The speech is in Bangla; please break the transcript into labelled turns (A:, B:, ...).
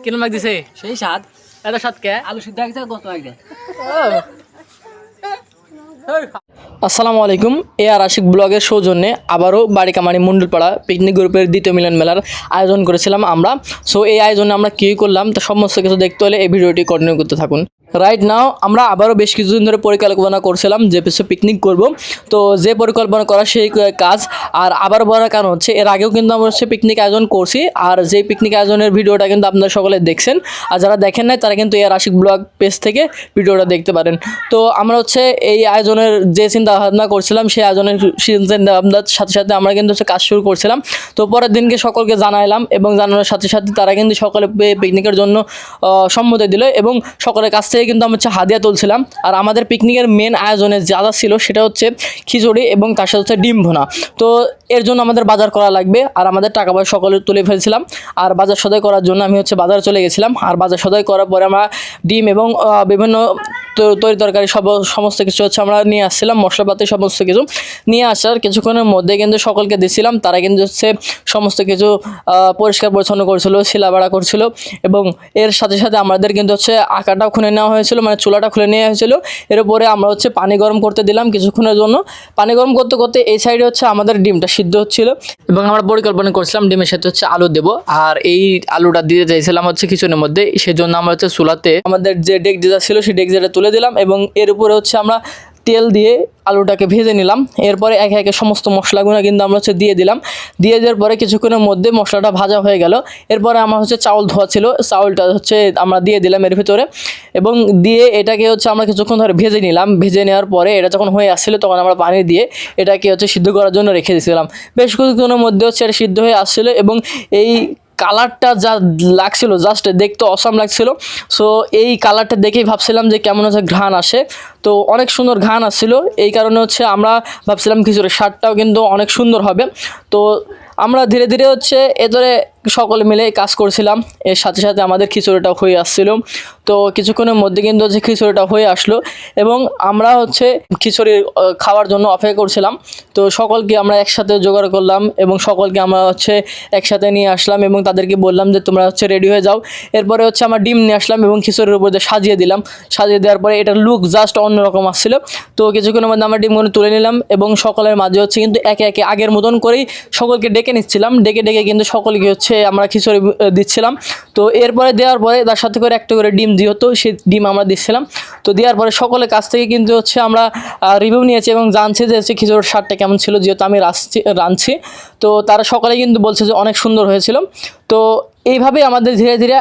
A: কিরম লাগতেছে?
B: সেই স্বাদ।
A: এত স্বাদ কে?
B: আলু সিদ্ধ হয়ে গেছে গত আগে।
A: আসসালামু আলাইকুম। আর আশিক ব্লগের সৌজন্যে আবারও বাড়ি কামারি মণ্ডলপাড়া পিকনিক গ্রুপের দ্বিতীয় মিলন মেলার আয়োজন করেছিলাম আমরা। সো এই আয়োজনে আমরা কী করলাম তা সমস্ত কিছু দেখতে হলে এই ভিডিওটি কন্টিনিউ করতে থাকুন। রাইট নাও আমরা আবারও বেশ কিছুদিন ধরে পরিকল্পনা করছিলাম যে কিছু পিকনিক করব। তো যে পরিকল্পনা করা সেই কাজ আর আবার বলার কারণ হচ্ছে এর আগেও কিন্তু আমরা হচ্ছে পিকনিক আয়োজন করছি, আর যে পিকনিক আয়োজনের ভিডিওটা কিন্তু আপনারা সকলে দেখছেন, আর যারা দেখেন নাই তারা কিন্তু এর আশিক ব্লগ পেজ থেকে ভিডিওটা দেখতে পারেন। তো আমরা হচ্ছে এই আয়োজনের যে চিন্তা ভাবনা করছিলাম সেই আয়োজনের চিন্তা ভাবনার সাথে সাথে আমরা কিন্তু হচ্ছে কাজ শুরু করছিলাম। তো পরের দিনকে সকলকে জানাইলাম এবং জানানোর সাথে সাথে তারা কিন্তু সকলে পিকনিকের জন্য সম্মতি দিল এবং সকলের কাছ থেকে কিন্তু আমরা হচ্ছে হাদিয়া তুলছিলাম। আর আমাদের পিকনিকের মেন আয়োজনে যা যা ছিল সেটা হচ্ছে খিচুড়ি এবং তার সাথে হচ্ছে ডিম ভুনা। তো এর জন্য আমাদের বাজার করা লাগবে, আর আমাদের টাকা পয়সা সকলে তুলে ফেলছিলাম। আর বাজার সদাই করার জন্য আমি হচ্ছে বাজারে চলে গেছিলাম। আর বাজার সদাই করার পরে আমরা ডিম এবং বিভিন্ন তরি তরকারি সমস্ত কিছু হচ্ছে আমরা নিয়ে আসছিলাম, মশলাপাতি সমস্ত কিছু নিয়ে আসার কিছুক্ষণের মধ্যে কিন্তু সকলকে দিয়েছিলাম। তারা কিন্তু হচ্ছে সমস্ত কিছু পরিষ্কার পরিচ্ছন্ন করছিল, শিলাবাড়া করছিল এবং এর সাথে সাথে আমাদের কিন্তু হচ্ছে আঁকাটাও খুলে নেওয়া হয়েছিল, মানে চুলাটা খুলে নেওয়া হয়েছিল। এর উপরে আমরা হচ্ছে পানি গরম করতে দিলাম কিছুক্ষণের জন্য। পানি গরম করতে করতে এই সাইডে হচ্ছে আমাদের ডিমটা সিদ্ধ হচ্ছিল এবং আমরা পরিকল্পনা করছিলাম ডিমের সাথে হচ্ছে আলু দেবো, আর এই আলুটা দিতে চাইছিলাম হচ্ছে খিচুড়ির মধ্যে। সেজন্য আমরা হচ্ছে চুলাতে আমাদের যে ডেকচিটা ছিল সেই ডেকচিটা তুলে দিলাম এবং এর উপরে হচ্ছে আমরা তেল দিয়ে আলুটাকে ভেজে নিলাম। এরপরে একে একে সমস্ত মশলাগুলো কিন্তু আমরা হচ্ছে দিয়ে দিলাম। দিয়ে দেওয়ার পরে কিছুক্ষণের মধ্যে মশলাটা ভাজা হয়ে গেল। এরপরে আমার হচ্ছে চাউল ধোয়া ছিল, চাউলটা হচ্ছে আমরা দিয়ে দিলাম এর ভিতরে এবং দিয়ে এটাকে হচ্ছে আমরা কিছুক্ষণ ধরে ভেজে নিলাম। ভেজে নেওয়ার পরে এটা যখন হয়ে আসছিলো তখন আমরা পানি দিয়ে এটাকে হচ্ছে সিদ্ধ করার জন্য রেখে দিয়েছিলাম। বেশ কিছুক্ষণের মধ্যে হচ্ছে এটা সিদ্ধ হয়ে আসছিলো এবং এই কালারটা যা লাগছিল জাস্ট দেখতে অসাম লাগছিল। সো এই কালারটা দেখেই ভাবছিলাম যে কেমন হচ্ছে ঘ্রাণ আসে, তো অনেক সুন্দর ঘ্রাণ আসছিল। এই কারণে হচ্ছে আমরা ভাবছিলাম খিচুড়ির স্বাদটাও কিন্তু অনেক সুন্দর হবে। তো আমরা ধীরে ধীরে হচ্ছে এদরে সকলে মিলে কাজ করছিলাম। এর সাথে সাথে আমাদের খিচুড়িটা হয়ে আসছিল। তো কিছুক্ষণের মধ্যে কিন্তু হচ্ছে খিচুড়িটা হয়ে আসলো এবং আমরা হচ্ছে খিচুড়ি খাওয়ার জন্য অপেক্ষা করছিলাম। তো সকলকে আমরা একসাথে জোগাড় করলাম এবং সকলকে আমরা হচ্ছে একসাথে নিয়ে আসলাম এবং তাদেরকে বললাম যে তোমরা হচ্ছে রেডি হয়ে যাও। এরপরে হচ্ছে আমরা ডিম নিয়ে আসলাম এবং খিচুড়ির উপর দিয়ে সাজিয়ে দিলাম। সাজিয়ে দেওয়ার পরে এটার লুক জাস্ট অন্যরকম আসছিল। তো কিছুক্ষণের মধ্যে আমরা ডিমগুলো তুলে নিলাম এবং সকলের মাঝে হচ্ছে কিন্তু একে একে আগের মতন করেই সকলকে ডেকে নিচ্ছিলাম। ডেকে ডেকে কিন্তু সকলকে হচ্ছে আমরা খিচুড়ি দিচ্ছিলাম। তো এরপরে দেওয়ার পরে তার সাথে করে একটা করে ডিম দিয়ে হতো, সেই ডিম আমরা দিচ্ছিলাম। তো দেওয়ার পরে সকলের কাছ থেকে কিন্তু হচ্ছে আমরা রিভিউ নিয়েছি এবং জানছি যে হচ্ছে খিচুড়ির স্বাদটা কেমন ছিল, যেহেতু আমি রাঁধছি। তো তারা সকলে কিন্তু বলছে যে অনেক সুন্দর হয়েছিল। তো এইভাবেই আমাদের ধীরে ধীরে